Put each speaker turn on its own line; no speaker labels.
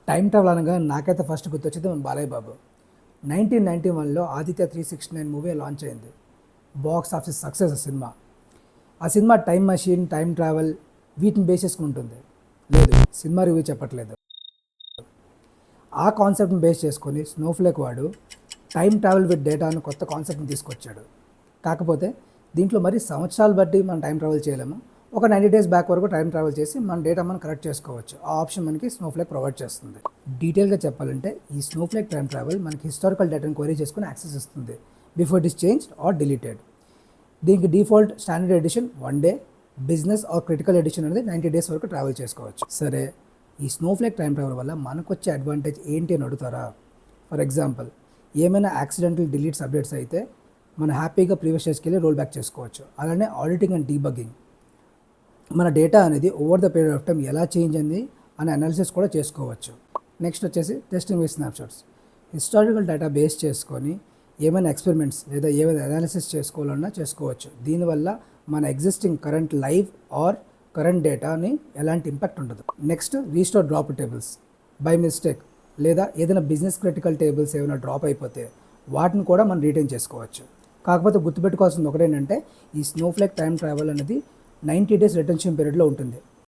Time travel అనగా నాకైతే first గుర్తొచ్చేది మన బాలయ్య బాబు. 1991లో ఆదిత్య 369 మూవీ లాంచ్ అయింది. బాక్స్ ఆఫీస్ సక్సెస్ ఆ సినిమా. ఆ cinema time machine, time travel వీటిని బేస్ చేసుకుని ఉంటుంది. లేదు, సినిమా రివ్యూ చెప్పట్లేదు. ఆ కాన్సెప్ట్ని బేస్ చేసుకొని స్నోఫ్లేక్ వాడు టైం ట్రావెల్ విత్ డేటా అని కొత్త కాన్సెప్ట్ని తీసుకొచ్చాడు. కాకపోతే దీంట్లో మరి సంవత్సరాలు బట్టి మనం టైం ట్రావెల్ చేయలేము. ఒక 90 డేస్ బ్యాక్ వరకు టైం ట్రావెల్ చేసి మన డేటా మనం కరెక్ట్ చేసుకోవచ్చు. ఆ ఆప్షన్ మనకి స్నోఫ్లేక్ ప్రొవైడ్ చేస్తుంది. డీటెయిల్గా చెప్పాలంటే ఈ స్నోఫ్లేక్ టైం ట్రావెల్ మనకి హిస్టారికల్ డేటాను క్వరీ చేసుకుని యాక్సెస్ ఇస్తుంది before it is changed or deleted. దీనికి default standard edition 1 day, business or critical edition అనేది 90 డేస్ వరకు ట్రావెల్ చేసుకోవచ్చు. సరే, ఈ స్నోఫ్లేక్ టైం ట్రావెల్ వల్ల మనకు వచ్చే అడ్వాంటేజ్ ఏంటి అని అడుగుతారా? ఫర్ ఎగ్జాంపుల్, ఏమైనా యాక్సిడెంటల్ డిలీట్స్ అప్డేట్స్ అయితే మనం హ్యాపీగా ప్రీవియస్ డేస్కి వెళ్ళి రోల్ బ్యాక్ చేసుకోవచ్చు. అలానే ఆడిటింగ్ అండ్ డీబగ్గింగ్, మన డేటా అనేది over the period of time ఎలా చేంజ్ అయింది అనే అనాలిసిస్ కూడా చేసుకోవచ్చు. నెక్స్ట్ వచ్చేసి testing with snapshots. Historical data base చేసుకొని ఏమైనా ఎక్స్పెరిమెంట్స్ లేదా ఏమైనా అనాలిసిస్ చేసుకోవాలన్నా చేసుకోవచ్చు. దీనివల్ల మన existing current live are current డేటాని ఎలాంటి ఇంపాక్ట్ ఉండదు. Next, restore drop tables. By mistake లేదా ఏదైనా బిజినెస్ క్రిటికల్ టేబుల్స్ ఏమైనా డ్రాప్ అయిపోతే వాటిని కూడా మనం రీటైన్ చేసుకోవచ్చు. కాకపోతే గుర్తుపెట్టుకోవాల్సింది ఒకటేంటంటే, ఈ స్నోఫ్లేక్ టైం ట్రావెల్ అనేది 90 డేస్ రిటెన్షన్ పీరియడ్లో ఉంటుంది.